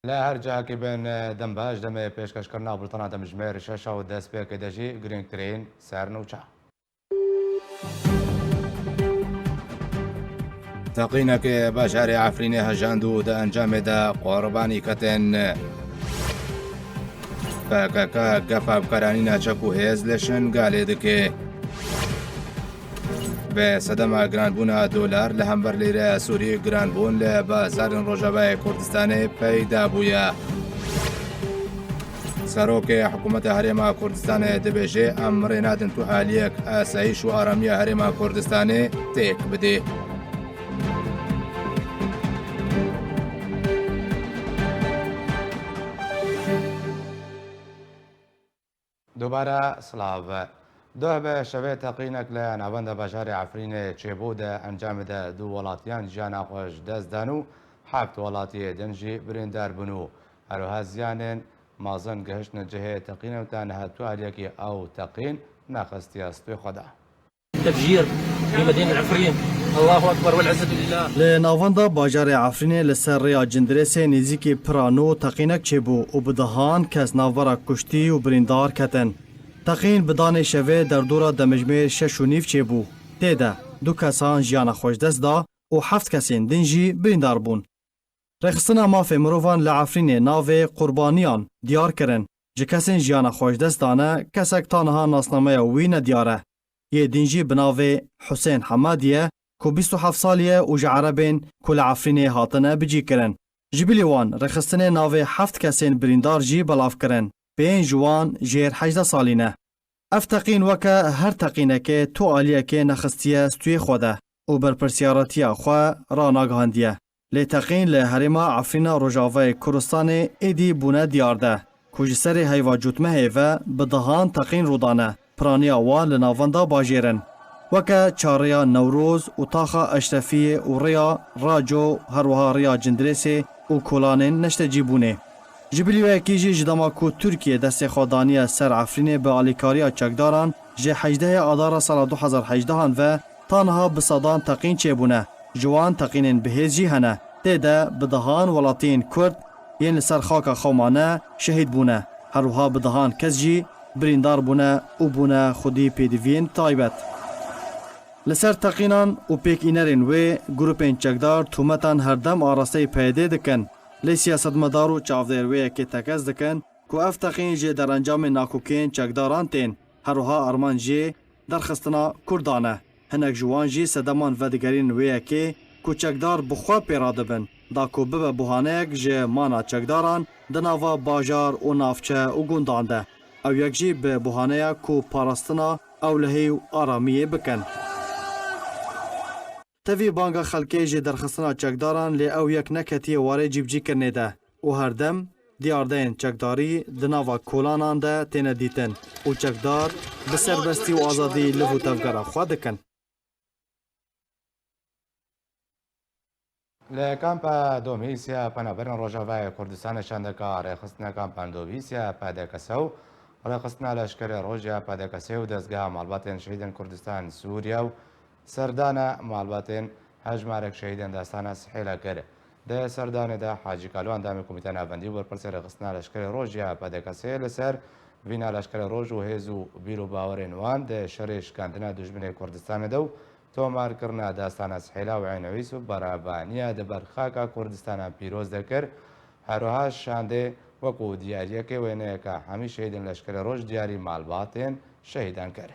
لا هرجع بين دم باش دم بيشكش كرنا بلطنا دم جمير شاشة وداس بيك دجي جرين ترين سعر نوشا تقينك بشاري عفريني هجاندو دا انجام دا قرباني كتن فكاكا قفا بكرانينا چكو هيز لشن قالي دكي بسدما گرانبونا دولار لهمبر ليرة سوري گرانبون لبازار روجاوي كردستاني پیدا بويا سروک حکومت هرما کردستان دبیجه امر نادن تو حالیک آسایش و آرامی هرما کردستان تیک بده. دوباره سلاو ده به شوه تقینک لنوند بشار عفرین چیبود انجام ده دو ولاتیان جانا خوش دست دانو حبت ولاتی دنجی بریندار بنو هروها زیانن مازن گهشن جهه تقین و تنها تو علیکی او تقین نخستی استوی خدا تفجير في مدينة عفرين. الله أكبر والعزة لله. لناواندا باجار عفرین لسر ریا جندرس نزیکی پرانو تقینک چبو و بدهان کس ناورا کشتی و بریندار کتن. تقین بدان شوه در دورا دمجمه شش و نیف چبو. تیده دو کسان جیان خوش دست دا و 7 کسین دنجی بریندار بون. رخصنا مافه مروفان لعفرین ناوه قربانیان دیار کرن. جه کسین جیان خوش دست دانه کسک تانها ناسنامه وین دیاره. یه دنجی بناوه حسین حمادیه کو 27 سالیه و جعربین کل عفرین هاتنه بجی کرن. جبیلی وان رخصتنه ناوه 7 کسین بریندار جی بلاف کرن. 5 جوان جیر 18 سالینه. اف تقین وکه هر تقینه که تو آلیه که نخستیه ستوی خوده و برپرسیاراتیه خواه را ناگهاندیه. لی تقین لی هرما عفرین روجاوه کرستان ایدی بونه دیارده. کجسر هیوا جوتمه هیوه بدهان تقین رودانه. پرانیا وان لناوندا باجیرن. وکه چاریا نوروز و تاخا اشرفی و ریا راجو هروها ریا جندرسی و کولانین نشته جیبونه. جبلی و اکیجی جداما کو ترکیه دست خودانی سر عفرین به آلیکاریا چکداران جه 18 آدار سال 2018 و تانها بصدان تقین چیبونه. جوان تقینین بهیزی هنه. دیده بدهان ولاتین کرد ین سر خاک خومانه شهید بونه. هروها بدهان کس جی بریندار بونه و بونه خودی پیدوین تایبت. لسر تقینان و پیک اینرین و گروپین چکدار تومتان هردم آراسته پیده دکن. لی سیاست مدار و چافدر که تکز دکن که اف تقین جه در انجام ناکوکین چکداران تین هروها ارمان جه در خستنا کردانه. هنک جوان جه سدمان ودگرین که چکدار بخوا پیراده بن. دا کو ببه بوهانه جه مانا چکداران دناوا باجار و نافچه و گوندانده. او یک جی به بوهانه کو پاراستنا او لحی و آرامیه بکن. تاوی بانگا خلکه جی درخستنا چکداران لی او یک نکتی واره جیب جی کرنه ده و هر دم دیاردین چکداری دناوا کولانان ده تینه دیتن و چکدار بسربستی و آزادی لفو تفگره خواه دکن. لکامپا دومیسیا پنابرن روجاوای کردستان شندکا رخصتنا کامپا دومیسیا پادکسو رخصتنا لشکر روجا پادکسو دزگاه مالباتن شهیدن کردستان سوریا و سردان مالباتن هجمارک شهیدن داستان سحیلا کرد. ده سردان ده حاجی کالوان دامی کمیتان افندی و پرسر رخصتنا لشکر روجا پادکسو لسر وینا لشکر روج و هزو بیرو باورن وان ده شرش کاندنا دشمن کردستان دو تومار کرنا داستان سحیلا و عینویس و برابانیا دبر خاکا کردستان پیروز دکر هروها شانده وکو دیاریه که وینه که همی شهیدن لشکر روش دیاری مالباتین شهیدان کرد.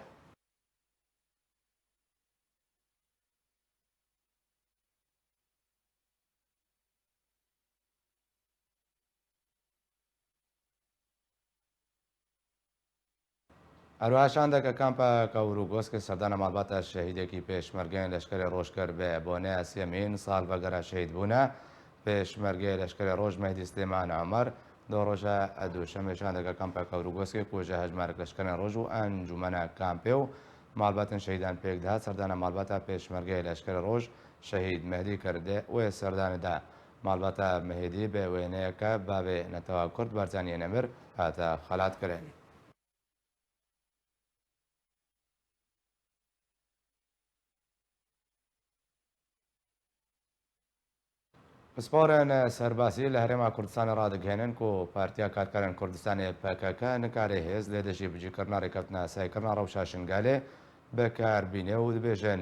ارواشانده که کامپا کاوروگوس که سردان مالبات شهیده کی پیشمرگین لشکر روش کرد به بونه سیمین سال وگره شهید بونه پیشمرگی لشکر روش مهدی سلیمان عمر دو روژه دوشنبه شانده که کامپا کاوروگوس که کوجه هجمارک لشکر روش و انجمن کامپیو مالبات شهیدان پیک ده سردان مالبات پیشمرگی لشکر روش شهید مهدی کرده و سردان ده مالبات مهدی به وینه که باب نتوا کرد برزانی نمر هاتا خلات کرد. پسپۆرن سەرباسی لە هەرێما کوردستانی ڕادگەێنن و پارتیا کارکارن کوردستانی پەکەکە نکارێ هێز لێ دەژی بجیکردنا ڕێکەوتنە سایکردنا ڕەوشە شنگالێ بەکاربینێ و دەبێژن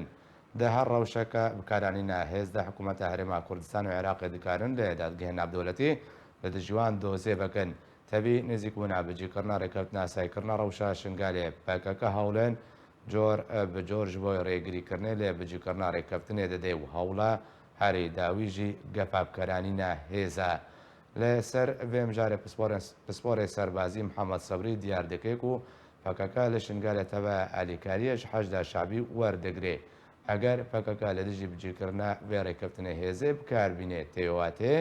دە هەر ڕەوشەکە بکارانی ناهێز دە حکوومەتە هەرێما کوردستان و عێراقی دکارن لێ دادگەهێن نابدەوڵەتی لە دژوان دۆزێ بکەن تەبی نزیک بوونا بجیکردنا ڕێکەوتنە سایکردنا ڕەوشە شنگالێ پەکەکە هەوڵێن جۆر بجۆر ji بۆی ڕێگریکردنێ لێ بجیکردنا ڕێکەوتنێ دەدەی و هەوڵە هەری داویژی گەپابکەرانی ناهێزە لەسەر vێمژارێ پسپۆرێ سەربازی محەممەد سەبری دیار دەکەێک و پەکەکە لە شنگالێتەوە ئالیکاریەش حەشدا شابی وەردەگرێ ئەگەر پەکەکە لە دژی بجیکردە وێ ڕێکەوتنە هێزێ بکاربینێ تێواتێ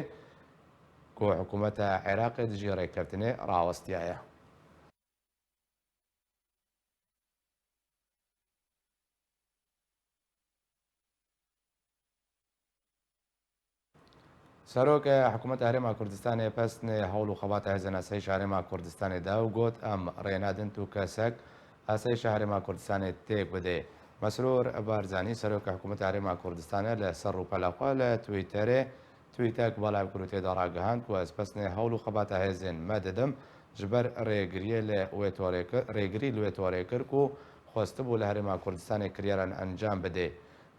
کۆ حکوومەتە عێراقی دژی ڕێکەوتنێ ڕاوەستایە. سەرۆکە حکوومەت هەرێما کوردستانی پەستنێ هەوڵ و خەباتە هێزەنەسەی شارێما کوردستانێدا و گوت ئەم ڕێنادن و کەسەک ئاسەی شارێما کوردستانی تێک بدێ. مەسرۆر بارزانانی سەرۆکە حکوومەت هەرێما کوردستانە لە سەر و پەلاخوا لە تویتەرێ تویتەک بەڵای کوروتێدا ڕاگەهاند و ئەس پەستنێ هەوڵ و خەباتە هێزێن مەدەدەم ژبەر ڕێگری لێ تۆڕێ کرد و خۆستە بوو لە هەرێما کوردستانی کریاران ئەنجام بدێ.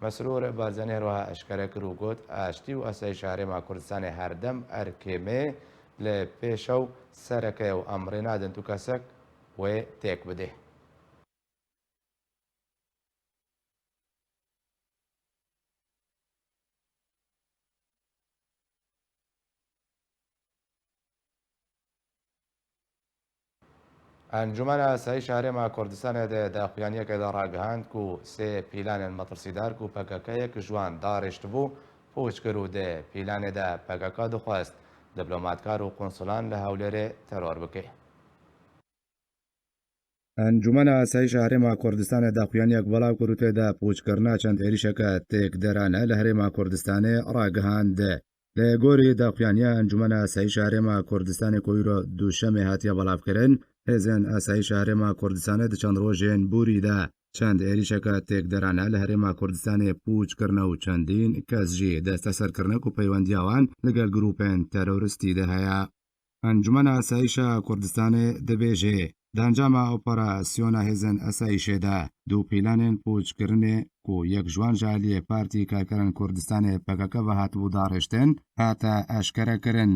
مەسرور بارزانانی هەروەها ئەشکەرە کرد و گوت ئاشتی و ئەسای شارێما کوردستانی هەردەم ئەرکێمێ لە پێشە و سەرەکەی و ئەمڕێ نادن و کەسەک وێ تێک بدێ. ئەنجومەنە ئاسایی شارێما کوردستانێ داخوایانیەکەدا ڕاگەهاند و سێ پیلانێن مەترسیدار و پەکەکەیەک ژوان داڕێشت بوو پۆچ کرد و دێ پیلانێدا پەکەکە دەخواست دیبلۆماتکار و قۆنسڵان لە هەولێرێ تەرۆر بکەی. ئەنجومەنە ئاسایی شارێما کوردستانە داخوایانیەک بەڵاو کردوتێدا پوچکردنا چەند عێریشەکە تێک دەرانە لە هەرێما کوردستانێ ڕاگەهاند. لە گۆری داخوایانیە ئەنجومەنە ئاسایی شارێما کوردستانی کۆیرۆ دووشەمێ هاتیە بەڵاوکردن هێزن ئاسایی شارێما کوردستانە چەند ڕۆژێن بوریدا چەند عێریشەکە تێک دەرانە لە هەرێما کوردستانی پوچکردنە و چەندین کەسژی دەستە سەرکردنەک و پەیوەندیاوان لەگەڵ گروپێن تەرۆریستی دەهەیە. ئەنجومەنە ئاسایشە کوردستانی دەبێژێ دانجاما ئۆپەراسیۆنە هێزن ئەسایشێدا دوو پیلانێن پوچکردنێ و یەک جوان ژالیە پارتی کارکەرن کوردستانی پەکەکە بە هاتبوو داڕێشتن هاتە ئەشکەرەکردن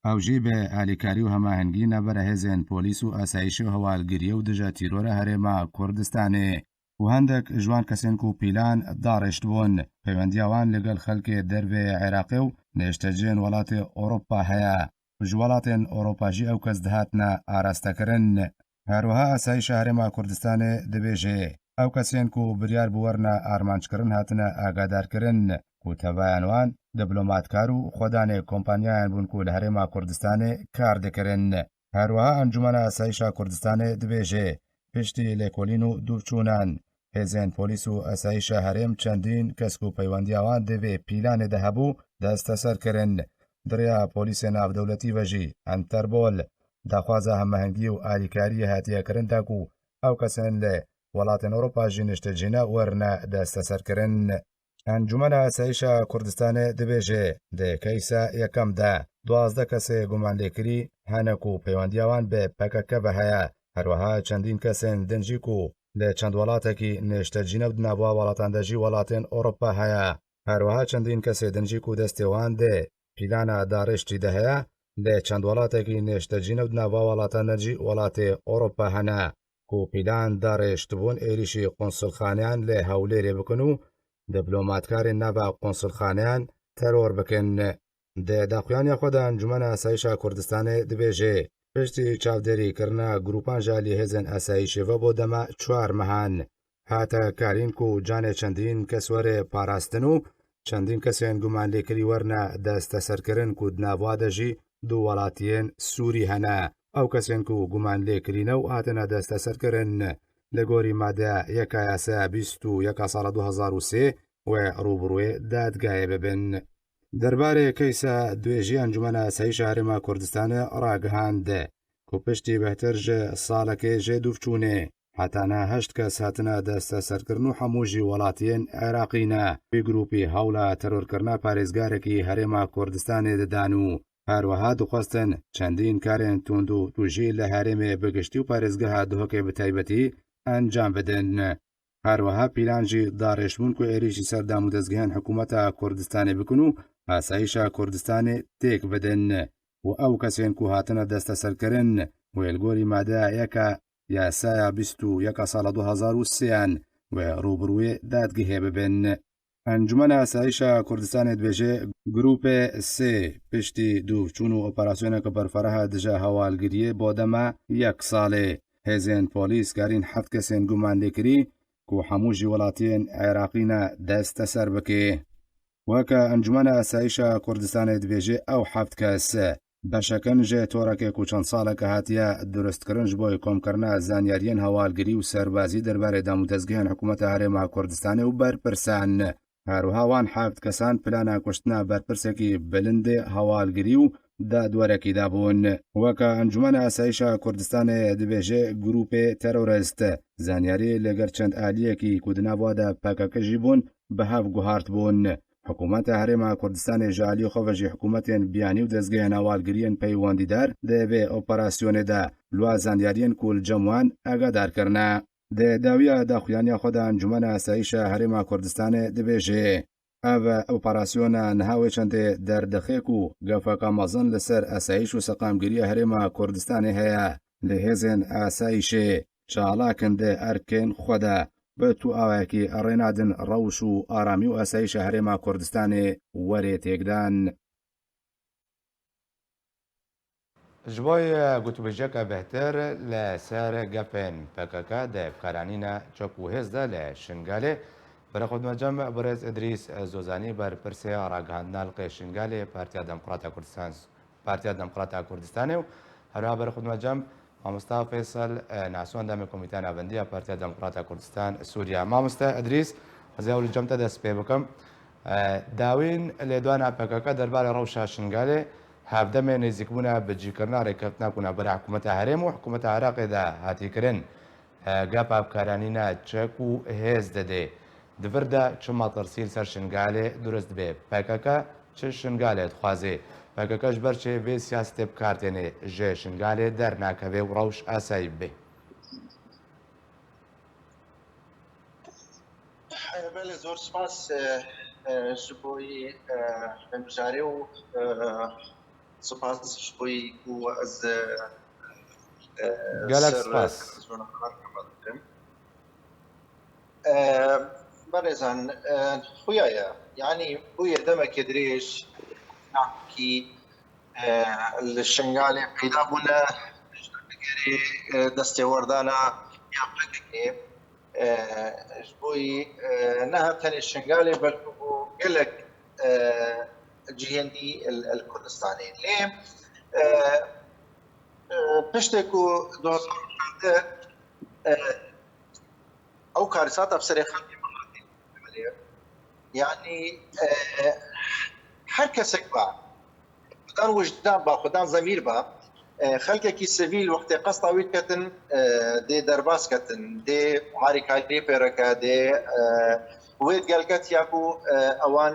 ئەوژی بە ئالیکاری و هەماهەنگی نەبەرە هێزێن پۆلیس و ئاسایش و هەواڵگریە و دژە تیرۆرە هەرێما کوردستانی و هەندێک ژوان کەسێن و پیلان داڕێشت بوون پەیوەندیاوان لەگەڵ خەڵکێ دەربێ عێراقی و نێشتەجێن وڵاتی ئۆروپا هەیە ژوڵاتێن ئۆروپاژی ئەو کەس دەهاتنە ئاراستەکردن. هەروەها ئاسایش هەرێما کوردستانی دەبێژێ ئەو کەسێن و بریار بوەرنە ئارمانجکردن هاتنە ئاگادارکردن و تەڤایانوان دیبلۆماتکار و خۆدانێ کۆمپانیایان بوون و لە هەرێما کوردستانی کار دەکردن. هەروەها ئەنجومەنە ئاسایشە کوردستانی دەبێژێ پشتی لێکۆلین و دووچوونان هێزێن پۆلیس و ئاسایشە هەرێم چەندین کەس و پەیوەندیاوان دەبێ پیلانێ دەهەبوو دەستە سەرکردن. دریا پۆلیسە ناودەوڵەتی بەژی ئەنتەربۆل داخوازە هەماهەنگی و ئالیکاری هاتیەکردندا و ئەو کەسێن لێ وڵاتن ئۆروپاژی نیشتەجینە وەرنە دەستە سەرکردن. ئەنجومەنە ئاسایشە کوردستانی دەبێژێ دەکەیسە یەکەمدا 12 کەسێ گومان لێکری هەنەک و پەیوەندیاوان بێ پەکەکە بە هەیە هەروەها چەندین کەسێن دنجیک و لە چەند وڵاتێکی نیشتەجینە ناوە وڵاتاندەژی وڵاتێن ئۆروپا هەیە هەروەها چەندین کەسێ دنجیک و دەستێوان دێ پیلانە داڕێشتی دەهەیە لە چەند وڵاتێکی نیشتەجینە و ناوە وڵاتاندەژی وڵاتێ ئۆروپا هەنا و پیلان داڕێشت بوون عێریشی قۆنسڵخانیان لێ هەولێرێ بکەن و دیبلۆماتکارێن ناوە قۆنسڵخانیان تەرۆر بکەن. داخوایانیە خۆدا ئەنجومەنە ئاسایشە کوردستانی دەبێژێ پشتی چاودێریکردنە گروپان ژالی هێزن ئاسایشێوە بۆ دەما 4 مەهان هاتە کارین و جانێ چەندین کەسوەرێ پاراستن و چەندین کەسێن گومان لێکری وەرنە دەستە سەرکردن و دناوا دەژی دوو وڵاتیەن سووری هەنا ئەو کەسێن و گومان لێکرینە و هاتنە دەستە سەرکردن لە گۆری مادە یەکە یاسا 21 ساڵە 2003 و ڕوبڕوێ دادگایە ببن. دەربارەی کەیسە دوێژی ئەنجومەنە ئاسایشە هەرێما کوردستانی ڕاگەهاند و پشتی بەهتر ژە ساڵەکەی ژێ دووچوونێ حتانە 8 کەس هاتنە دەستە سەرکردن و هەمووژی وڵاتیان عێراقینە پێی گروپی هەوڵە تەرۆرکردنا پارێزگارێکی هەرێما کوردستانê ددان و هەروەها دخواستن چەندین کارێن توند و توژی لە هەرێمێ بگشتی و پارێزگەها دهۆکێ بەتایبەتی ئەنجام بدەن. هەروەها پیلانجی داڕێژبوون و عێریشی سەردام و دەستگەیان حکوومەتە کوردستانê بکن و ئاسایشە کوردستانê تێک بدەن و ئەو کەسێن و هاتنە دەستە سەرکردن وێلگۆری مادە یەکە یاسایە 21 ساڵە 2003 و ڕوبڕوێ دادگەهێ ببن. ئەنجومەنە ئاسایشە کوردستانê dibêje Grûpê sê piştî dûvçûn û operasyoneke berfereha dije hewalgiriyê bo dema 1 salê. Hêzên polîs karîn 7 kesên guman lêkirî ku hemû jî welatiyên Iraqî ne desteser bike. Weke Encumena Asayişa Kurdistanê dibêje ew 7 kes beşekin ji torekê ku çend saleke hatiye duristkirin ji bo komkirina zanyariyên hewalgirî û serbazî derbarê damûdezgehên hikûmeta Herêma Kurdistanê û berpirsan. هەروەها وان 7 کەسان پلانە کوشتنا بەرپرسێکی بلندێ هەواڵگیری و دادوەرێکی دابوون. وەکە ئەنجومەنە ئاسایشە کوردستانê dibêje Grûpê terorist زانیاری لەگەر چەند ئالیەکی کودناوادا پەکەکەژی بوون بەهەف گوهارت بوون. حکوومەتە هەرێما کوردستانê ji aliyê xwe ve jî hikûmetên biyanî û dezgehên hewalgiriyên peywandîdar divê operasyonê de luwa zanyariyên ku li cem wan agadarkirine. Di dawiya daxuyaniya xwe de Encumena Asayişa Herêma Kurdistanê dibêje ev operasyona niha wê çendê derdixê ku gefeka mezin li ser asayiş û seqamgiriya Herêma Kurdistanê heye li hêzên asayişê çalakin di erkên xwe de bi tu awayekî rênadin rewş û aramî û asayişa Herêma Kurdistanê werê têkdan. Ji bo gotûbêjeka bêhtir li ser gefên PKK de evkaranîna çek û hêz de li Şingalê berxwedmecem Birêz Îdrîs Zozanî berpirsê ragihandina Hilqê Şingalê Partiya Demokrata Kurdistanê û herha berxwedmecem Mamosta Faysal Nasûn demê Komîteya Navendiya Partiya Demokrata Kurdistan Sûriya. Mamosta Îdrîs ez ê li cem te dest pê bikim. Dawîn lêdwana PKK derbarê rewşa Şingalê هەفدەمێ نێزیکبوونە بەجیکردنا ڕێککەوتنا بونەبەر حکوومەتە هەرێم و حکوومەتە عێراقێدا هاتیکردن گەپا بکارانینە چەک و هێز دەدێ دڤردا چ مەترسیل سەر شنگالێ دروست بێ پەکەکە چ شنگالێ دخوازێ پەکەکەش بەرچێ بێ سیاستێ بکارتێنێ ژێ شنگالێ دەرناکەوێ و ڕەوش ئاسایی بێ. بله زۆر سپاس ji بۆی هەمژارێ و سپاس ji بۆی ku ez gelek spas. بەڕێزان خویایە یعنی بوویە دەمەکە درێژ ناکی li Şingalê peyda bûne destêwerdana ya PKK ji boî neha tenê Şingalê belkû bû gelek cihêndî el Kurdistanê lê piştê ku 2014 ew karîsata serê xelkê yani her kesek ba xudan wijdan ba xudan zemîr ba خەلکێکی سڤیل وەختێ قەستا وی کەتن دێ دەرباز کەتن دێ هاریکاریێ پێرەکە دێ وێ گەلگەت یاکو ئەوان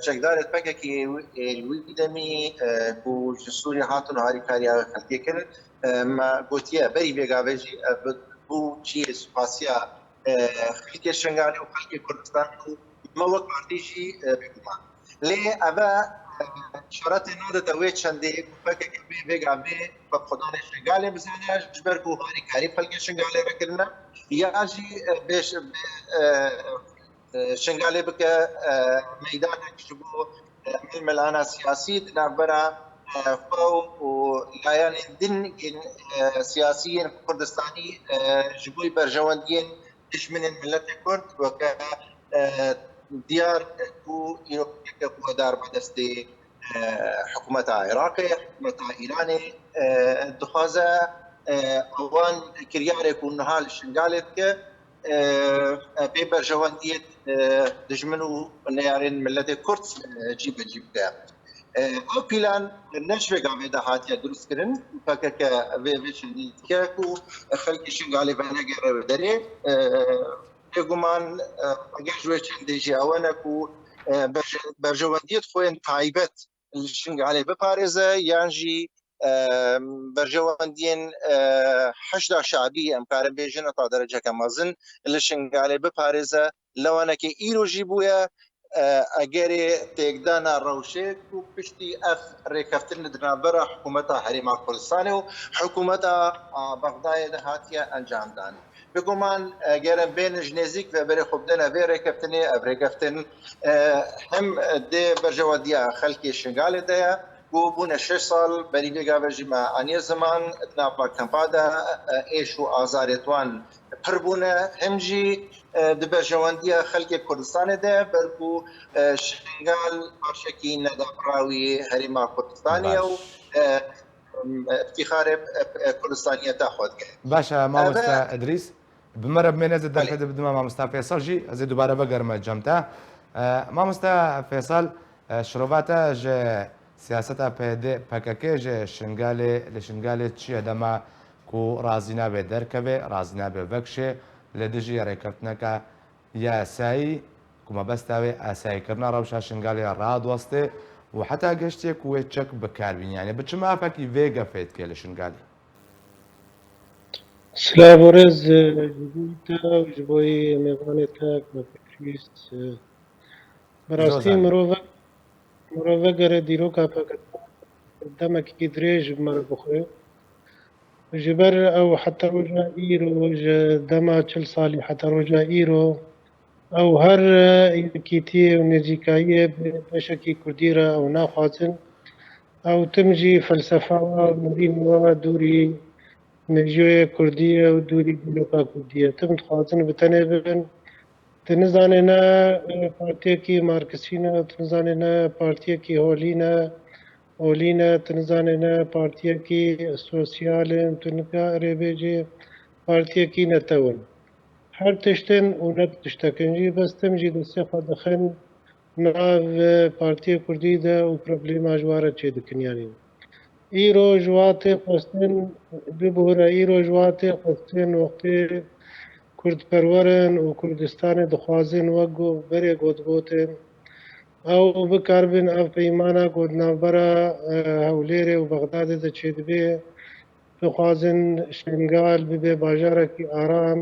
چەکدارێت پەکێکی وی دەمی و سووری هاتن و هاریکاریە خەلکێ کرد گوتیە بەری بێگاوێژی بوو چیە سوپاسیا خەلکێ شنگالی و خەلکی کوردستان و مەوەک پارتیژی بێگومان لێ ئەvە شرط نود دوید چنده فکر که بیگا بی با خدا شنگاله بزنه جبر کو هاری کاری فلک شنگاله بکنه یا جی بیش شنگاله بکه میدان کشبو ملانا سیاسی نبرا فو و لایان دین سیاسیین کردستانی جبوی برجواندین دشمن ملت کرد و که دیار کو یکو دار بدستی حکومت عراقی حکومت ایرانی دخوازه اوان کریاره کو نهال شنگالت که بی برجواندیت دشمنو نیارین ملت کرد جیب که او پیلان نشوه قاعده ده هاتیا درست کردن فکر که ویشنی که کو خلک شنگالی بنگر بدری گمان اگر جوه چندی جاوانا کو برجواندیت خوین تایبت شنگالی بپارزه یانجی برجواندین حشد شعبی امکان بیجن تا درجه کمازن لشنگالی بپارزه لوانه که ایروجی بویا اگر تقدانا روشك وبشتي ريكفتن دنابرا حكومتها حريم كردستان وحكومتها بغداد هاتيا انجام دان بقومان اگر بين جنيزيك وبري خبدنا في ريكفتني ريكفتن هم دي برجواديا خلقي شنغال ديا وبونا 6 سال بريدي قابل جماعة اني زمان تنابا كمبادا ايشو ازاريتوان پربونه همجی د برجواندی خلک کردستان ده برکو شنگال پارشکی ندابراوی هریما کردستانی و افتخار کردستانیت خود کرد. باشا مامۆستا ئەدریس بمەرە بمێنێزت دەرکە بدمە مامۆستا فێسەڵژی ئەزێ دووبارە بەگەرمە جەمتە مامۆستا فێسەڵ شرۆڤاتە ژە سیاسەتا پەکەکێ ژێ لە شنگالێ چییە دەما و رازی نابێت دەرکەوێ رازی نابێت بەکشێ لە دژی ڕێکەوتنەکە یاسایی کومەبەستاوێ ئاساییکردنە ڕەوشە شنگالی ڕادوەستێ و حتا گەشتێک وێ چەک بەکاربینیانێ بچ مافەکی vێگە فێت کێ لە شنگالی سلاڤۆرێز جبوویتە ji bo mêvanê te pêwîst bi rastî mirov vegere dîroka demekî dirêj bi me re bixwe ji ber ew heta roja îro ji dema 40 salî heta roja îro ew her yekîtiyê û nêzîkayiyê beşekî Kurdî re ew naxwazin ew tim jî felsefa we mirîn we dûrî mevzuya Kurdî ye û dûrî dîroka Kurdî ye tim dixwazin bi tenê bibin tu nizanê ne partiyekî marksî ne tu nizanê ne partiyekî holî ne tu nizanê ne partiyekî sosyal in tu nikarê bêjî partiyekî netewin her tiştin û ne tiştekin jî bes tim jî destê xwe dixin nav Partiyê Kurdî de û problêma ji we re çêdikin yanî îro ji watê xwestin bibûre îro ji watê xwestin wextê Kurdperwerin û Kurdistanê dixwazin wek berê gotgotên ew bikarbin ev peymana ku di navbera Hewlêrê û Bexdadê de çêdibe dixwazin şingal bibe bajarekî aram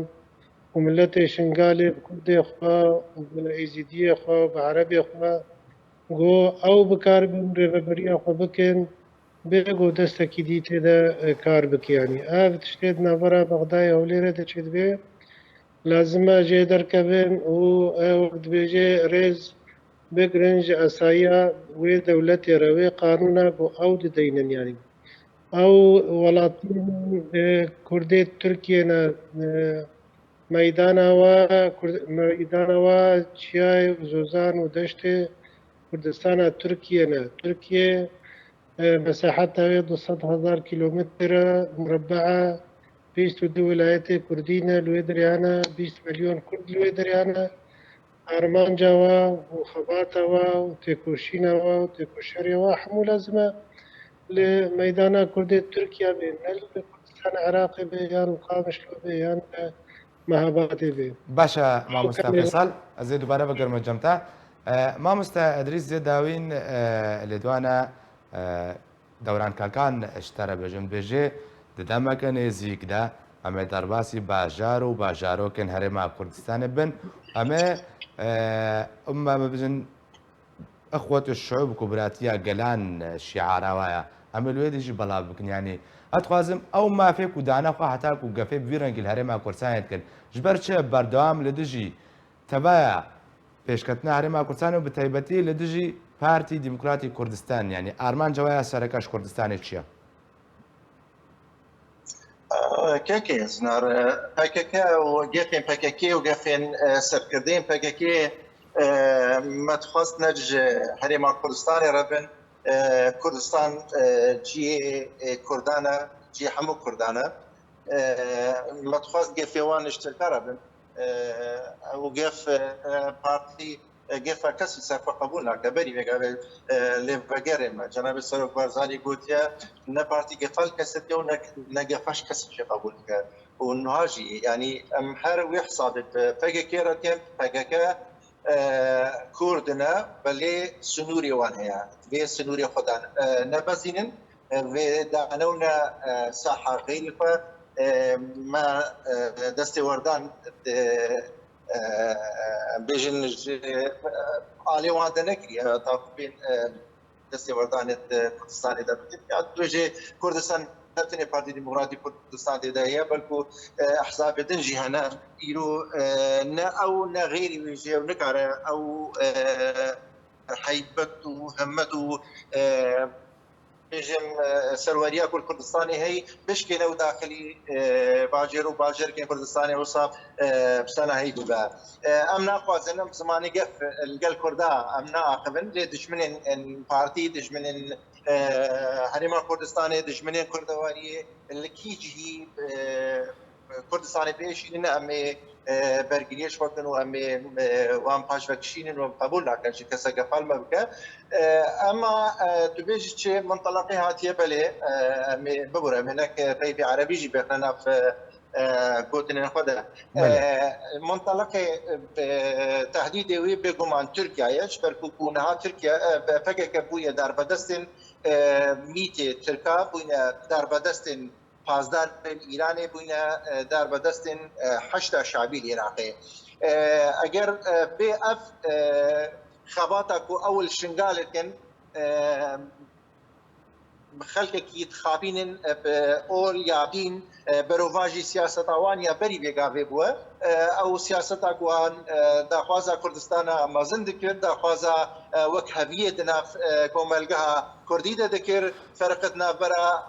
û milletê şingalê bi Kurdê xwe û bi êzîdiyê xwe û bi erebê xwe got ew bikarbin rêveberiya xwe bikin bêgo destekî dî tê de kar bike yanî ev tiştê di navbera Bexdayê Hewlêrê de çêdibe lazim e jê derkevin û ew dibêje rêz bigirin ji esayiya wê dewletê re wê qanûna ku ew dideynin yanî ew welatiyên Kurdê Tirkiye ne meydana we Çiyayê û Zozan û deştê Kurdistana Tirkiye ne Tirkiye mesaheta wê 200,000 kîlometre murebbe'a 22 wilayetê Kurdî ne li wê derya ne 20 milyon Kurd li wê derya ne armanca we û xebata we û têkoşîna we û têkoşerê we hemû lazim e li meydana Kurdê Tirkiye bê ne li Kurdistana Iraqê bê yan Qamişlo bê yan Mehabatê bê باشە مامۆستا فێساڵ ئەزێ دووبارە بەگەرمە جەمتە مامۆستا ئەدریس زێ داوین لێدوانە دەوران کاکان شتەرە بێژم بێژێ دەمەکە نێزیکدا ئەمێ دەرباسی باژار و باژارۆکن هەرێما کوردستانê bin ئەمێ ئەمە ببژن ئەخوەت الشعوب کوبراتیە گەلان شیعاراوایە ئەمە لێ دژی بەڵاو بکن ینی ئەتخوازم ئەو مافێک و داناخوا هەتاکو و گەفێ بیرەنگی هەرێما کوردستانێت کرد ji ber çi berdewam li dijî tevaya pêşketina Herêma Kurdistanê û bi taybetî li dijî Partî Demokratîk Kurdistan yanî armanca we ya sereka ji Kurdistanê çi ye? کەکێ زنار PKK و گەفێن PKK و گەفێن سەرکردین PKK مەتخواست نەج هەرێما کوردستانê re bin Kurdistan ciyê Kurdan e ciyê hemû Kurdan e متخواست گەفێ wan li ji tirka re bin û gef partî گفت کسی سرف قبول نکه بری میگه لیبگرم جناب سروک بارزانی گوتیا نه پارتی گفال کسی و نه گفاش کسی قبول کرد و نهاجی یعنی ام هر وی حسابت فکر کردیم فکر كردنا بلي سنوري وان هي في سنوري خدان نبزينن في دانونا ساحة غير ما دستي وردان بيجن آلي وان دنكري طابين دستي وردان كردستان دا بيجي كردستان نتني بارتي ديمقراطي كردستان دا هي بلكو احزاب دنجي هنا يرو نا او نا غيري ويجي ونكاره او حيبت وهمت بيجم سرواريا كل كردستاني هي بشكل او داخلي باجر وباجر كين كردستاني وصاب بسنه هي دبا امنا قوازن زماني قف القل كردا امنا قبل دشمن بارتي دشمن هريما كردستاني دشمن كردواري اللي كيجي كردستاني بيش إن أمي برجليش وقتن وأمي وام باش وكشين وقبول لكن شيء كسر قفال ما بك أما تبيج شيء منطلقي هاتيه بلي أمي ببره منك طيب عربي جي بيخنا في قوتنا خدا منطلق تهديد وي بيقوم تركيا يش بركوكونها تركيا فكر كبوية دار بدستن ميتي تركا بوينا دار بدستن پازدار ایرانی بوینا دار بدستن حشد شعبی العراقی اگر به اف خباتا کو اول شنگالتن خلق کی خابین اول یابین بروواجی سیاست اوانیا بری بیگاوی بو او سیاست اگوان داخوازا کردستان مازن دکر داخوازا وک هویه دناف کوملگها کردی دکر فرقتنا برا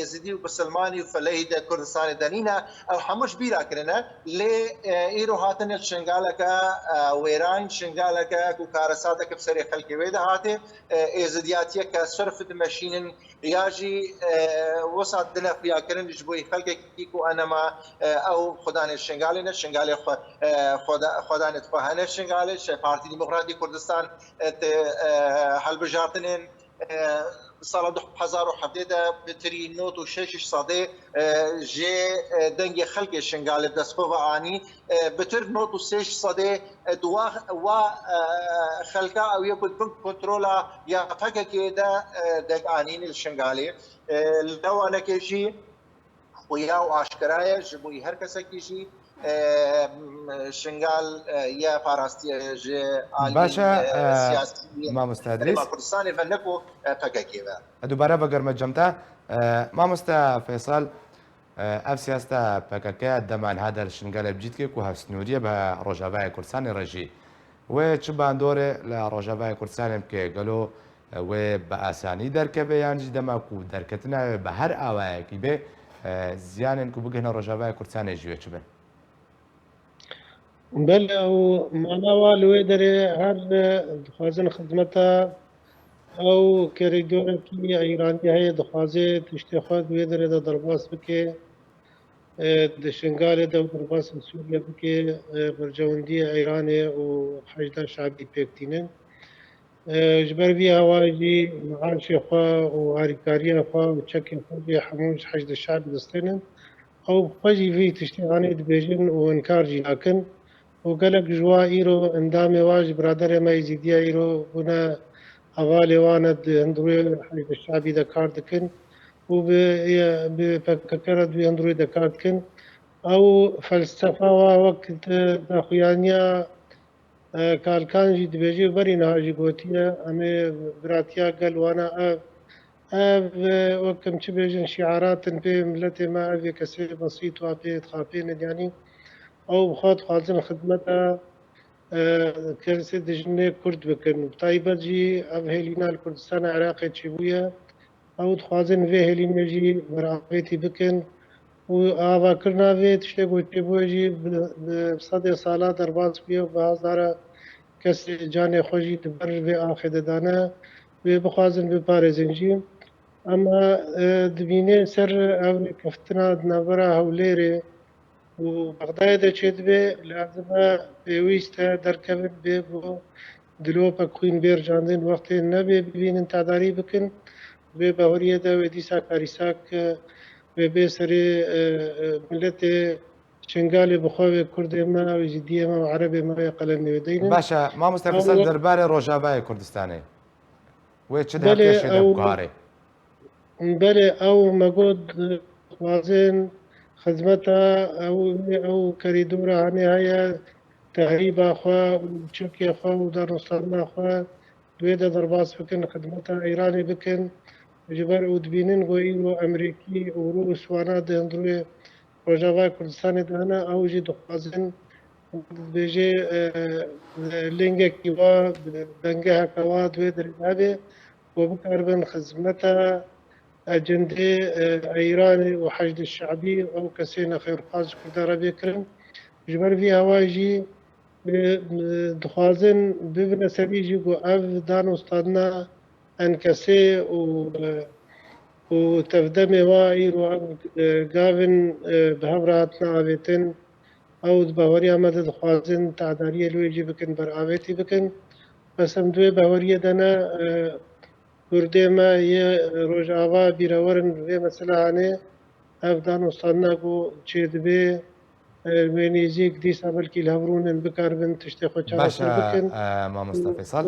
ازدی و بسلمانی و فلیه دا کردستان دانینا او همش بیرا کرنا لی ایرو هاتن الشنگالکا ویران شنگالکا کو کارساتک بسری خلقی ویده هاته ازدیاتیه که صرف دمشینن ریاجی وسط دنف بیا کرن جبوی خلقی کو انما او خدان الشنگالنا شنگال خدا نتفاهنه شنگال پارتی دموکراتی کردستان حل بجارتنین سال 2017 بتری نوت و شش صده جه دنگ خلق شنگال دسپو آنی بتر نوت و شش صده دوا و خلقا او یک کنترولا یا فکر که دا دگ آنین الشنگالی لو انا کشی ويا واشكرايا جبوي هر كسا كيجي شنغال يا فارستي جي باشا ما مستدرس كردستان فنكو فكاكيبا دوباره بگرم جمتا ما مست فيصل اف سياستا بكاكا دمان هذا الشنغال بجيت كي كو هفسنوريه بروجافاي كردستان رجي و چبان دوره لروجافاي كردستان كي قالوا و باساني دركبه يعني دماكو دركتنا بهر اواكي به زیانن کو بگهن روجاوای کردستان جوی چبن بل او معنا والو دري هر دخوازن خدمتا او كريدور كي ايراني هي دخوازه تشتخواد ويدري دا درباس بكي دشنغال دا درباس سوريا بكي برجوندي ايراني وحشد شعبي بيكتينن جبر بي هواجي معاش خوا وهاريكاريا خوا وتشكي خوا حموش حشد الشعب دستينن او بجي في تشتغاني دبيجن وانكارجي لكن وقالك جوا ايرو اندامي واج برادر ما يزيديا ايرو هنا حوالي واند اندروي حشد الشعبي دا كاردكن وبفكرت باندروي دا كاردكن او فلسفة وقت داخوانيا كالكانجي دبيجي برينا هاجي قوتيا امي براتيا قال وانا وكم تبيجن شعارات في ملتي ما ابي كسي بسيط وابي تخافين يعني او بخاط خالصين خدمتها كرسي دجنة كرد بكن طيبة جي افهلينا الكردستان عراقي تشيبويا او تخوازن في هلينا جي مراقبتي بكن وآوا کرنا وی تشته گوتی بوجی بصد سالات درباز بیو بازار کسی جان خوشی دبر و آخد دانه و بخوازن بپارزن جی اما دبینه سر اول کفتنا نورا هولیره و بغدای دەچێت بێ لازمە پێویستە دەرکەوت بێ بۆ دلۆپە کوین بێرجاندن وەختێ نەبێ ببینن تاداری بکن بێ باوەریەدا وێ دیسا کاریساک وێ بێ سەرێ ملەتێ شنگالێ بخواوێ کوردێمە ویژی دیێمە و عەرەبێمە قەلەم نوێ دەینن باشە مامۆستا فیسەل دەربارەی ڕۆژاوای کوردستانê wê çi Belê pêşê de ew guharê belê ew megod dixwazin xizmeta ew kerîdora henê heye tehrîba xwe û çirkê xwe û danûstana xwe wê de derbas bikin xizmeta Îranê bikin ji ber û dibînin ku îro Emerîkî û Rûs wana di hundirê Rojavayê Kurdistanê de hene ew jî dixwazin bêjê lêngekî wa dengeheka wa di wê derê hebe ku bikaribin xizmeta ecendê Îranê û Heşdê Şeعبî ew kesê nexêrxwaz ji Kurdan re bêkirin ji ber vî hewa jî dixwazin bibine serî jî ku ev danûstandina enkesê û tevdemê wa îro ev gavin bi hev re hatine avêtin ew di baweriya me de dixwazin tedariyê li wê jî bikin beravêtî bikin bes em di wê baweriyê de ne Kurdê me yê Rojava bîrewerin vê mesela hanê ev danûstandina ku çê dibe wê nêzik dîsa belkî li hevrûnin bikaribin tiştê xwe çareser باشە bikin مامۆستا فیسەل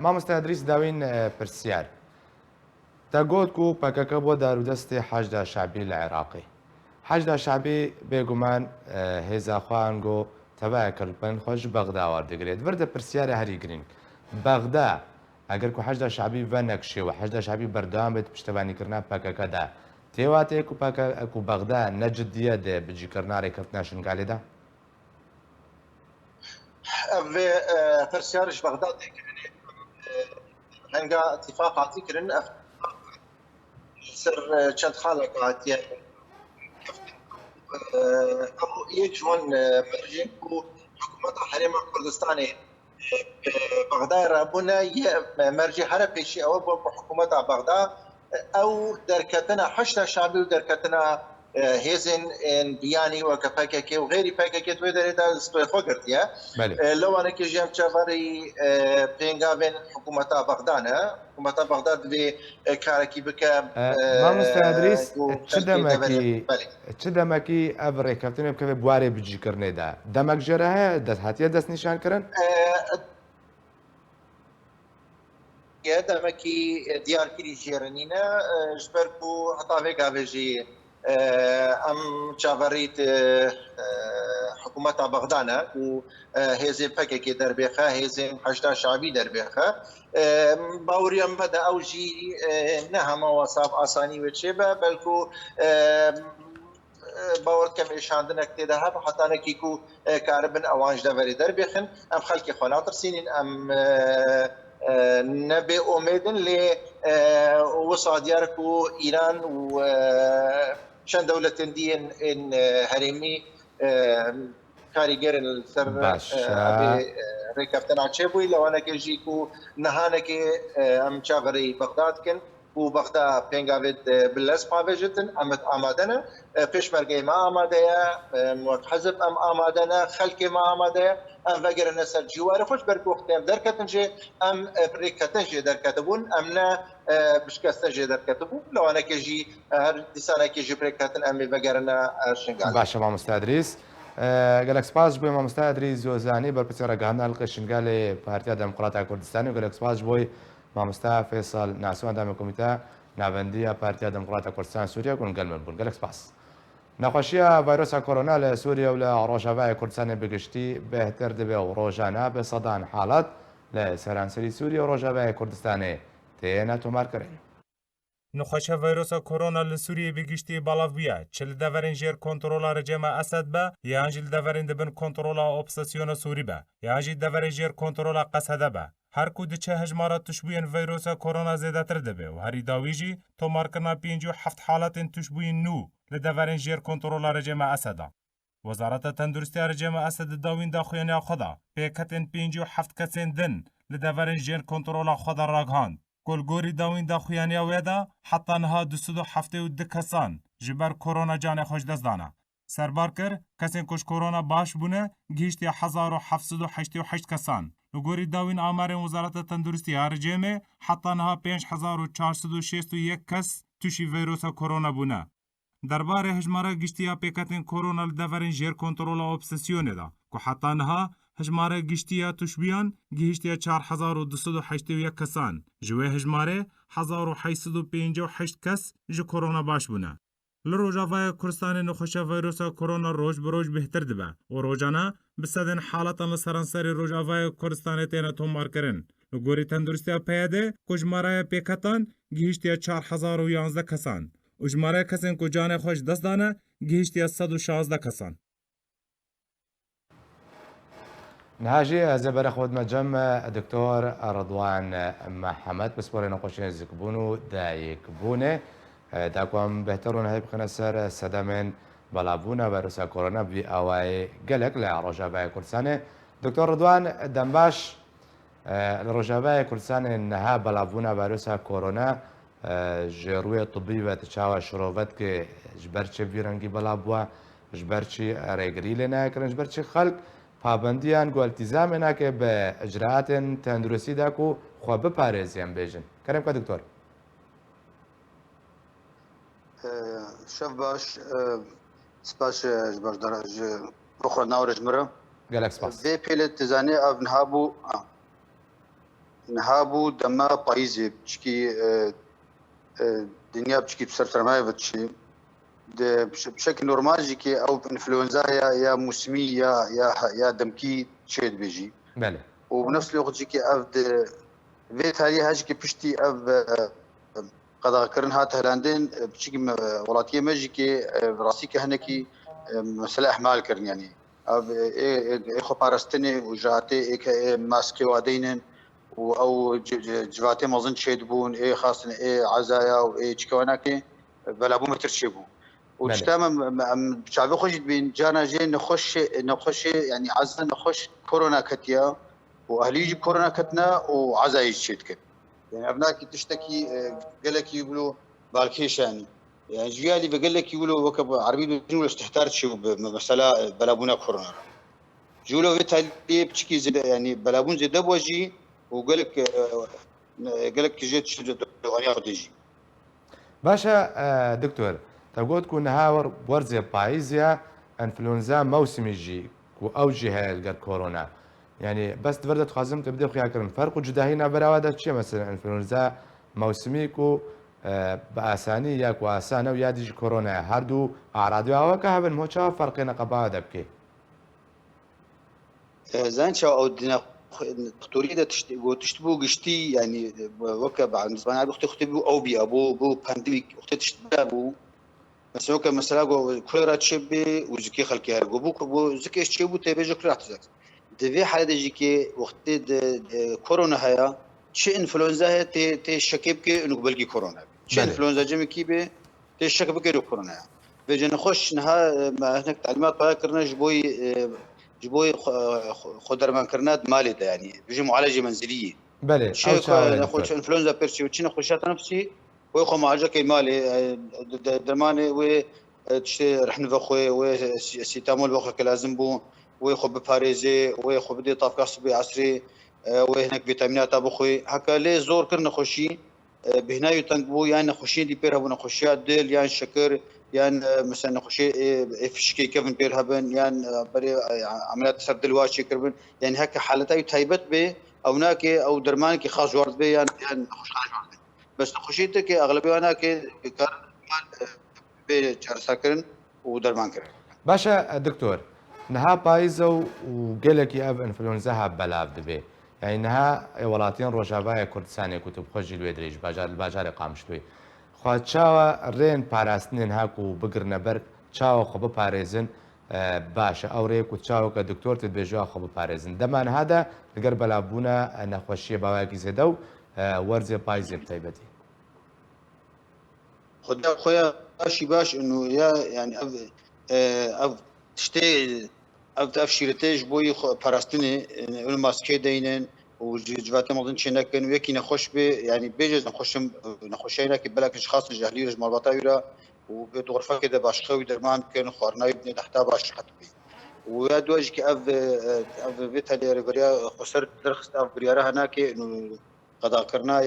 مامۆستا ئەدریس داوین پرسیار دەگوت و پەکەکە بۆ دارودەستی حەشدا شعبی لە عێراقی حەشدا شعبی بێگومان هێزاخوان گۆ تەبایە کردبن خۆش بەغدا وەردەگرێت وردە پرسیارە هەری گرنگ بەغدا ئەگەر کو حەشدا شعبی بە نەکشێوە حەشدا شعبی بەردەوام بێت پشتەبانیکردنا پەکەکەدا تێواتەیەک و بەغدا نەجددیە دێ بجیکردنا ڕێککەوتنا شنگالێدا vê pirsiyariş Bexdadê kirinê henga itîfaqatî kirin ev ser çend xaleka hatiye yek ji wan mercên ku hikûmeta Herêma Kurdistanê Bexdayê rabûne yê mercê here pêşî ew bû ku hikûmeta Bexda ew derketina Heşda Şeعبî û derketina hêzên biyanî weke PKK û غêrî PKK di wê derê de stûyê xwe girtiye lewanekî jî em çavarî pêngavên hikûmeta Bexda ne hikûmeta Bexda divê karekî bike مامۆستا ئەدریس چ دەمەکی ئەv ڕێککەوتنێ بکەوێ بوارێ بجیکردنێدا دەمەک ژێرە هەیە دەست هاتیە دەست نیشانکردن دەمەکی دیارکری ژێرنینە ji ber ku heta vê gavê jî em çaverît hikûmeta Bexda ne û hêzên PKK derbêxe hêzên Heşda Şeعبî derbêxe baweriya me de ew jî ne hema wasaf asanî wê çêbe belku باور کم êşandinek tê de hebe hetanekî ku karibin ewan ji deverê derbêxin em xelkê xwe natrsînin em nebê omêdin lê wisa diyar ku Îran û çend dewletên dîyên herêmî karîgerin li ser rêkeftina çêbûyî lewanekê jî ku nihanekê em çaverî Bexda dikin û Bexda pêngavê bi lez pavêjitin em amade ne pêşmergeyê me amade ye wek hezib em amade ne xelkê me amade ye em vegerine ser cîwarê xwe ji ber ku wextê em derketin jê em rêkketin jê derketibûn em ne bişkestin jê derketibûn lewanekê jî her dîsanekê jî rêkketin em ê vegerine şingal باشە مامۆستا ئەدریس گەلک سپاس بۆی مامۆستا ئەدریس زۆزانی بەرپرسی ڕێگەهاندنا هەڵقەی شنگالێ پارتیا دەموکڕاتا کوردستانی و گەلک سپاس بۆی مامۆستا فێسەڵ ناسوان دامە کۆمیتە ناوەندیە پارتیا دەموکڕاتا کوردستان سووریا گونگەلمن بوون گەلک سپاس نەخۆشیە ڤایرۆسا کۆرۆنا لە سووریا و لە ڕۆژاوای کوردستانی بگشتی بەهتر دەبێ و ڕۆژانە بە سەدان حاڵات لە سەرانسەری سووریا و ڕۆژاوای کوردستانê تێنە تۆمارکردن نخۆشە ڤایرۆسا کۆرۆنا لە سووریە بگشتی بەڵاو بووە چ لە دەڤەرین ژێر کۆنتڕۆلا ڕێجێمە ئەسەد بە یانجی لە دەڤەرین دەبن کۆنتڕۆلا ئۆبسەسیۆنە سووری بە یانجی دەڤەرین ژێر کۆنتڕۆلا قەسەدە بە هەرکو دچە هەژمارە توشبووین ڤایرۆسا کۆرۆنا زێدەتر دەبێ و هەری داویژی تۆمارکردنا 57 حاڵەتین توشبووین نو لە دەڤەرین ژێر کۆنتڕۆلا ڕێجێمە ئەسەدا وەزارەتە تەندروستی ڕێجێمە ئەسەد داویندا خوێنیا خۆدا پێکەتێن 57 کەسێن دن لە دەڤەرین ژێر کۆنتڕۆلا خۆدا ڕاگهاند گۆلگۆری داویندا خوێنیا وێدا حتا نها 270 کەسان ji ber korona canê xweş dest dane. سربار کر کسین کش کرونا باش بونه گیشتی 1788 کسان لگوری داوین آمار وزارت تندرستی هرجمه حتی نها 5461 کس توشی ویروس کرونا بونه. درباره هجماره گشتیا پیکاتین کرونا لدورین جیر کنترول اوبسسیونه دا که حتی نها هجماره گشتیا توشبیان گیشتیا 4281 کسان جوه هجماره 1858 کس جو کرونا باش بونه. لروجاوای کردستان نخوشه ویروس کرونا روز بروز بهتر دبه و روزانه بسدن حالتان لسرانسری روجاوای کردستان تینه تومار کرن. لگوری تندرستی پیاده کجماره پیکاتان گیشتیا 4011 کسان. اجماره کسان کو جان خوش دست دانه گیشتی 116 کسان. نهاجي زبر خود مجمع الدكتور رضوان محمد بسبوري نقوشين زكبونو دايكبونه داكم بهترون هيب خنسر سدمن بلابونا فيروس كورونا بي اواي قلق لرجاباي كردستان دكتور رضوان دمباش الرجاباي كردستان نها بلابونا فيروس كورونا جروی طبی و تشاو شروفت که جبرچه ویرنگی بلا بوا جبرچه ریگریل نکردن جبرچه خلق پابندیان و التزام نکه به اجراءات تندرستی داکو خواب بپارێزیان بیجن. کریم که دکتور. شف باش سپاس باش درج بخور نورج مرة. قالك سپاس. في پیل تزانی اب نهابو دما پاییزی بچکی دنیا بشكل بسر سرمایه بتشي بشكل نورمال جي كي او انفلونزا يا موسميه يا دمكي تشيد بيجي بله وبنفس الوقت جي كي اف فيت هذه هاجي كي بشتي اف قد كرن هات هلاندين بشكل ولاتيه ماجي كي راسي كهنكي مساله احمال كرن يعني اخو بارستني وجاتي ماسكي وادينن او جواتي مازن تشيدبون خاصه عزايا و تشكوناكي بلابو مترشبو وتمام شعبي خوش بين جانا جي نخش يعني عزا نخش كورونا كتيا واهلي يجي كورونا كتنا وعزا يشيدك يعني ابناك تشتكي قال لك يقولوا بالكيش يعني جيالي بقول لك يقولوا وكب عربي ولا استحتار شو مساله بلابونا كورونا جولو بالتالي بتشكي يعني بلابون زي دبوجي وقال لك جيت دوغانيا خديجي باشا دكتور تقول تكون هاور ورزي بايزيا انفلونزا موسمي جي او جهه كورونا يعني بس تفرد خازم تبدا خيا كرم فرق وجداهينا براوده شيء مثلا انفلونزا موسمي كو باساني ياك واسانه ويا ديجي كورونا هردو اعراض وكا هبن موچا فرقنا قباده بكي زين شو او دكتوريه تشتبو قشتي يعني وكب عن زمان بو تختبو او بي ابو بو بانديميك وقت تشتبو بس وكب مثلا كوليرا تشبي وزكي خلكي هرغو بو زكي تشبو تبيجو كراتزك دفي حاله دجيكي وقت كورونا هيا شي انفلونزا هي تي شكيبكي انه بلغي كورونا شي انفلونزا جمكي بي تي شكيبكي كورونا بيجي نخش نها هناك تعليمات كرنا جبوي خدرمان كرنات مالي ده يعني بيجي معالجه منزليه بله شيء ناخذ انفلونزا بيرسي وتشي خشات نفسي ويخو معالجه كمالي درماني و رح نفخوي و سيتامول بخو لازم بو ويخو بباريزي ويخو بدي طاف كاسبي عصري وهناك فيتامينات بخوي هكا لي زور كرنا خشي بهنايو تنقبو يعني خشين دي بيرهبو نخشيات ديل يعني شكر يعني مثلا نخشي فشكي كيفن بيرهبن يعني بري عمليات سرد الواشي كربن يعني هكا حالتاي تايبت به او ناكي او درمانكي خاص ورد به يعني نخش خارج ورد بس نخشيتك اغلبيه انا كي كان به ساكرن ودرمان كرن باشا دكتور نها بايزو وقالك اف انفلونزا بلاف دبي يعني نها ولاتين روجاباي كردستاني كتب خوجي الويدريج باجار قامشتوي خو چاوا رين باراستنين هاكو بقرنا برك چاوا خو بپاريزن باشا او ريكو چاوا كدكتور تدبيجوا خو بپاريزن دمان هذا لقر بلابونا نخوشي باواكي زدو ورزي بايزي بتايبتي خدا خويا شي باش انه يا يعني اف تشتي اف شيرتيج بوي باراستني انه ماسكي دينن وجوات مدن شنكن ويكي نخش به يعني بيجز نخشينا كي بلاك اشخاص الجاهليه مربطه ولا وبيت غرفه كده باشخوي درمان كانوا خورنا يبني تحتها باش خطبي ويا دوج كي اف بيتها اللي بريا خسرت درخت اف بريارها هناك انه قد ذكرنا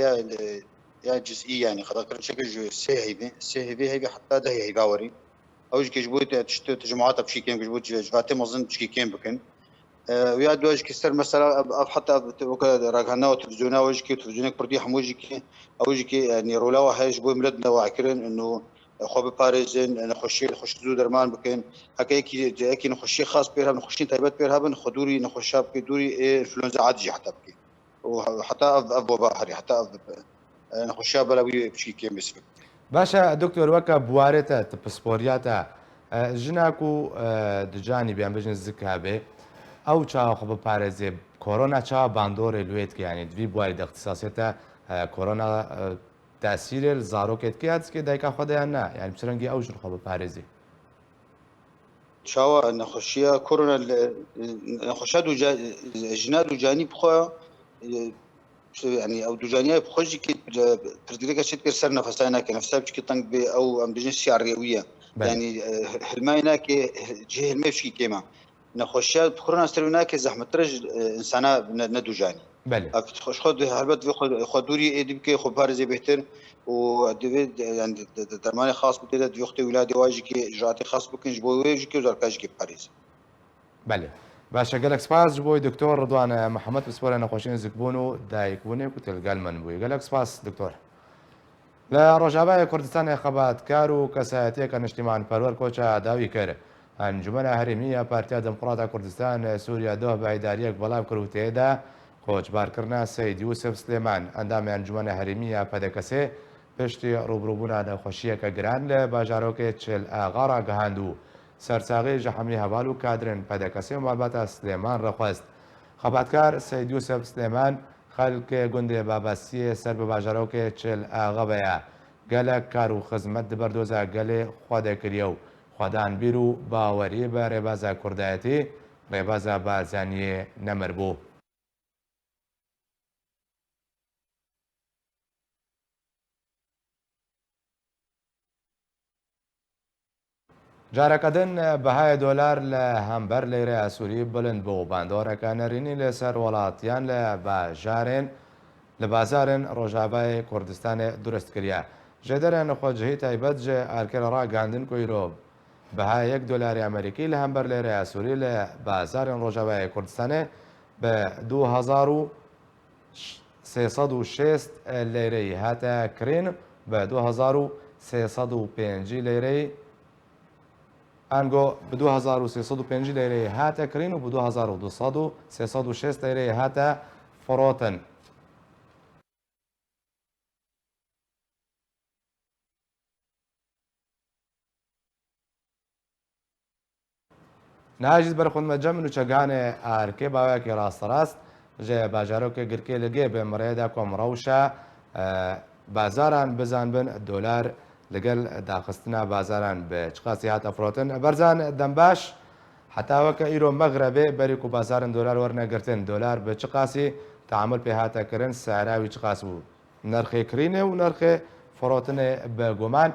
يا جزئيه يعني قد ذكرت شكل سي هي حتى ده هي باوري اوج كي جبوت تجمعات بشي كان جبوت جفاتي ما ظن بشي كان بكن ويا دوج كي صار مثلا حتى راغنا وتلفزيونا اوج كي تلفزيونك بردي حموجي كي اوج كي يعني رولاوا هاي جبو ملدنا واعكرن انه خو بباريزن نخش زو درمان بكن هكاكي اكي نخشي خاص بيرها نخشي تايبات بيرها بنخدوري نخشها بكدوري انفلونزا عادي حتى بكي وحتى ابو بحري حتى نخشها بلاوي بشي كان بسبب باشا دكتور وەکە بوارێتە پسپۆریاتە ژناک و دجانی بیان بژن زکا بێ ئەو چاوەخۆ بپارێزێ کۆرۆنا چاوە باندۆرێ لێت یانی دوی بواری دەختصاسێتە کۆرۆنا تاسیرێ زارۆکێت کاتکێ دایکا خۆدایان نا یعنی چرەنگی ئەو ژن خۆ بپارێزی شاوە نەخۆشیە کۆرۆنا نەخۆشە ژنا دوجانی بخۆ يعني او دوجانيه بخوجي كي برديكا شيت بير سر نفسانا كنفسها بشكي طنق بي او ام بيجن الشعريه يعني حلماينا كي جهه المشي كيما نخشى بكورونا ستروناك زحمه ترج انسانا ندوجاني بله خوش خد هربت خدوري ادي بكي خبار زي بهتر ودي يعني درمان خاص بكده دي اختي ولادي واجي كي اجراءات خاص بكن جبوي كي زركاج كي باريس بله باشە گەلک سپاس بۆی دکتۆر ڕدوانە محەممەد بسپۆرە نەخۆشین زیکبوون و دایکبوونێک و تلگەل من بووی گەلک سپاس دکتۆر لە ڕۆژاوای کوردستانی خەباتکار و کەسایەتێکە نیشتیمان پەروەەر کۆچە داوی کرد ئەنجومەنە هەرێمیە پارتیا دموکڕاتە کوردستان سووریا دۆ بەیداریەک بەڵام کرد و تێدا کۆچبارکردنا سەید یوسف سلێمان ئەندامی ئەنجومەنە هەرێمیە پەدەکەسێ پشتی ڕوبڕووبوونا نەخۆشیەکە گران لە باژارۆکێ چل ئاغا ڕاگەهاند و سەرچاغی ژەحەمی هەواڵ و کادرن پەدەکەسێ مابەتە سلێمان ڕەخواست خەباتکار سەید یوسف سلێمان خەلکێ گوندێ بابەسیە سەر بە باژارۆکێ چل ئاغەبەیە گەلک کار و خزمەت دبەردۆزە گەلێ خودێکریە و خۆدانبیر و باوەری بە ڕێبازە کوردایەتی ڕێبازە بازانیێ نەمر بوو. جارەکەدن بەهای دۆلار لە هەمبەر لێرە ئەسووری بلند بوو باندۆرەکە نەرینی لەسەر وڵاتیان لە بازارن ڕۆژاوای کوردستانی دروست کردە ژێدەرە نەخۆجهی تایبەت ژێ ئارکێرە ڕاگاندن کۆیرۆ بەهای 1 دۆلاری ئەمریکی لە هەمبەر لێرە ئەسووری لە بازارن ڕۆژاوای کوردستانی بە 2306 لێرەی هاتە کرێن بە 2305 لێرەی ئەنگۆ ب 2305 لێرەی هاتە کرین و ب 2306 لێرەی هاتە فڕۆتن. ناژیت بەرخۆنمەجە من و چەگانێ ئارکێ باوایەکی ڕاستەڕاست ژێ باژارۆکە گرکێ لەگێ بێمەڕێدا کۆمڕەوشە بازاران بزان بن دۆلار لەگەل داخستنا بازاران بە چقاسی هاتە فرۆتن بەرزان دەمباش حتاوەکە ئیرۆ مەغرەبێ بەریک و بازارن دۆلار وەرنەگرتن دۆلار بە چقاسی تعامل پێ هاتەکردن ساراوی چقاس بوو نرخی کرینێ و نرخێ فرۆتنێ بە گومان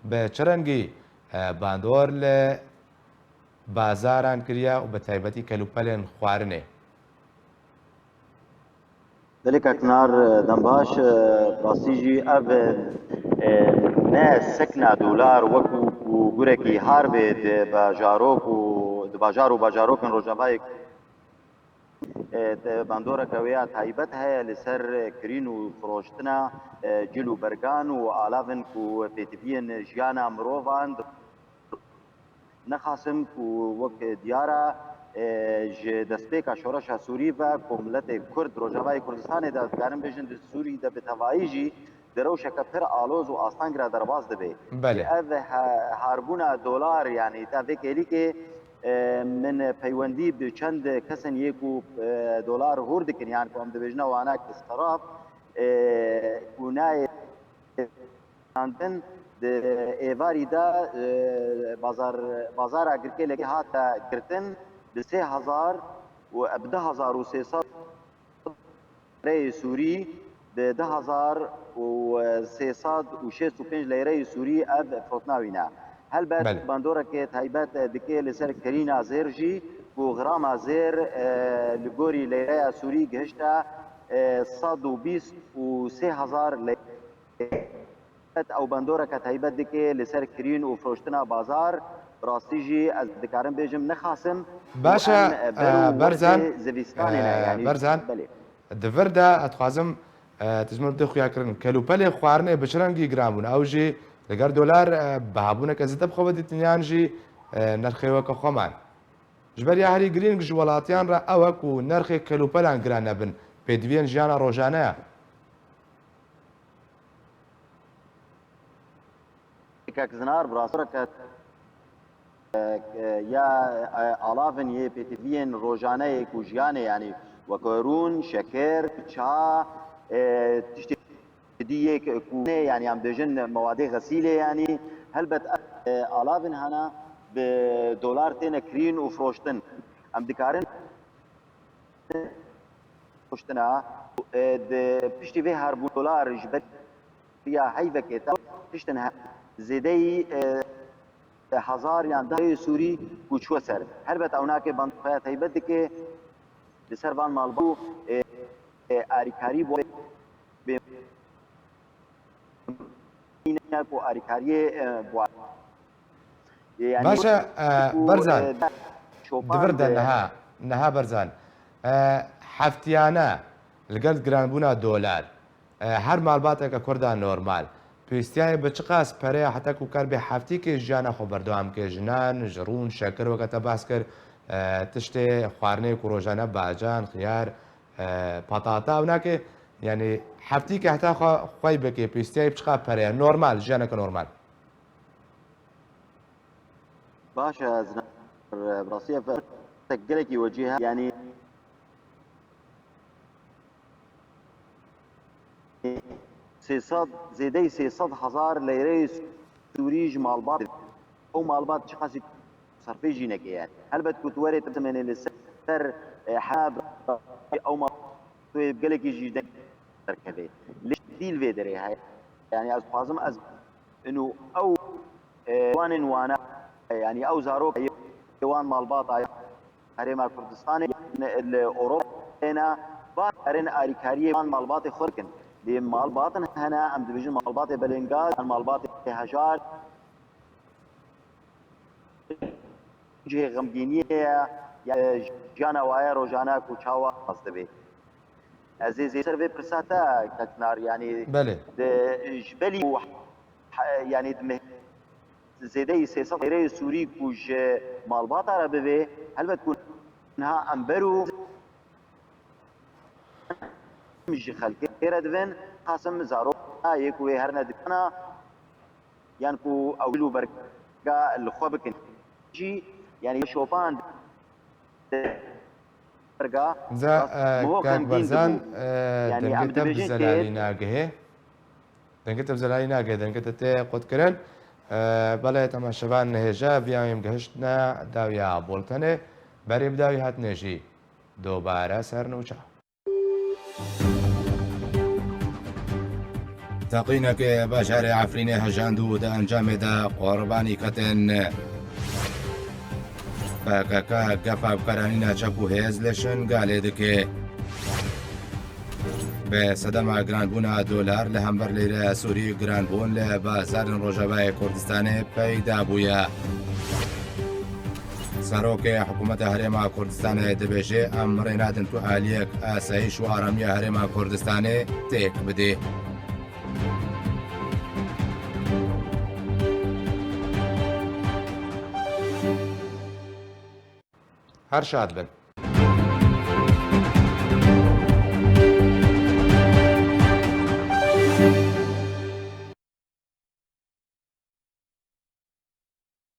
بە چرەنگی باندۆر لە بازاران کردیا و بە تایبەتی کەلوپەلێن خواردنێ. ذلك كنار دنباش راسيجي اف ناس سكنا دولار وكو غوركي هاربي باجاروك و باجاروك روجاباي باندورا كويا تايبت هي لسر كرينو فروشتنا جلو برغان و علافن كو بيتبين جيانا مروفان نخاسم كو وك ديارا ج دستپێکا شۆڕەشە سووری بە کۆمەڵەتێک کورد ڕۆژاوای کوردستانی دەستکارن بێژن سووری دەبێتەواییژی دەرەوشەکە پڕ ئالۆز و ئاستانگرا دەرباز دەبێ ئەv هاربوونا دۆلار یعنی تاڤێکێلیکێ من پەیوەندی بە چەند کەسن یەک و دۆلار هۆر دکن یان کۆم دەبێژنە وانە کەسخەراف کونایدن ئێواریدا بازارا گرکێ لەگە هاتە گرتن ب 3000 و 12300 رای سوری ب 10365 لیره سوری اب فروتناوینا هل بله. بات باندورا که تایبات دکی لسر کرینا زیر جی و غرام زیر لگوری لیره سوری گهشتا 123,000 لیره او باندورا که تایبات دکی لسر کرین و فروشتنا بازار راستی جی از دکارم بیجم نخاسم باشا برزان زویستانینا برزان دفردا اتخوازم تجمع بدي خويا كرن كلوبالي خوارني بشرنجي جرامون او جي لقار دولار بهابونا كزيتا بخوبة ديتنيان جي نرخي وكا خومان جبر يا هري جرين جوالاتيان را اوكو نرخي كلوبالان جرانا بن بيدوين جانا روجانا كزنار براسرك يا الافن يه بيتفين روجانه كوجيانه يعني وكورون شكر شا تشتدي يعني عم بيجن مواد غسيله يعني هل بت الافن هنا بدولار تين كرين وفروشتن عم دكارن فروشتنا بشتي في هرب دولار جبت يا هيفك تشتنها زيدي هزار يعني ده سوري كوچ وسر هل بت اوناك بنفات هيبدك لسربان مالبو آریکاری بو کو آریکاری بو باشا برزان دفردا نها برزان حفتيانا لقلت جرانبونا دولار هر مالباتك كردا نورمال پێویستیایە بە چ قاس پەرەیە حتا و کار بێ هەفتێکێ ژیانە خۆ بەردەوامکە ژنان ژڕون شەکر وەکەتە باس کرد تشتێ خواردنەیەک و ڕۆژانە باجان خیار پەتاتا و ناکێ یعنی هەفتێکە هەتا خۆی بکێ پێویستیای بچقا پەرەیە نۆرمال ژیانەکە نۆرمال باشە ڕاستیە گەلێکی وەجیهە یعنی زێدەی 300,000 لەیرەی سووریژ ماڵبات ئەو ماڵبات چ قاسی سەرفەی ژینەکەیان هەلبەت کوتوەرێت بتمێنێ لەسەر حاب ئەو گەلێکی ژی دەرکەبێ دیل وێ دەرێ هەیە یعنی ئەس خوازم ئەس ئەو وانن وانە یعنی ئەو زارۆک وان ماڵبات هەرێما کوردستانی لە ئۆڕۆپا بارن ئاریکاریە وان ماڵباتی خۆرکن لێ ماڵباتن هەنا ئەم دەبێژن ماڵباتی بەلێنگاز ماڵباتی هەژار جێ غەمگینیە ژیانە وایە ڕۆژانە و چاوە هەست دەبێت ئەزێ زێسەر بێ پرساتە کەکنار ینی ژبەلی ینی زێدەی 300 لێرەی سووری کوژ ماڵباتارە ببێ هەلبەت کوها ئەمبەر و مژی خەلکێ ئێرە دەبێن قاسم زارۆ یەک وێ هەر نەدەکەنە یان کو ئەول و بەرگا لەخوا بکەن جی یعنی شۆپان بەرگا کاک بەرزان دەنگێتە بزەلالی ناگەهێ دەنگێتە بزەلالی ناگەێ دەنگێتە تێ قوتکردن بەڵێ تەماشەبان نەهێژە بیاویم گەهشتە داویا بۆڵتەنێ بەرێ بداوی هاتنێژی دۆبارە سەر نوچە تەقینەکە باژارێ عەفرینێ هەژاند و دە ئەنجامێدا قۆڕبانی کەتێن بەکەکە گەفا بکارانی ناچەک و هێز لێشن گالێ دکێ بە سەدەما گرانبوونا دۆلار لە هەمبەر لێرە سووری گرانبوون لە بازارن ڕۆژەبای کوردستانê پەیدا بووە سەرۆکێ حکوومەتە هەرێما کوردستانê دەبێژێ ئەم ڕێنادن تو ئالیەک ئاسایش و ئارامیە هەرێما کوردستانê تێک بدێ هەر شاد بن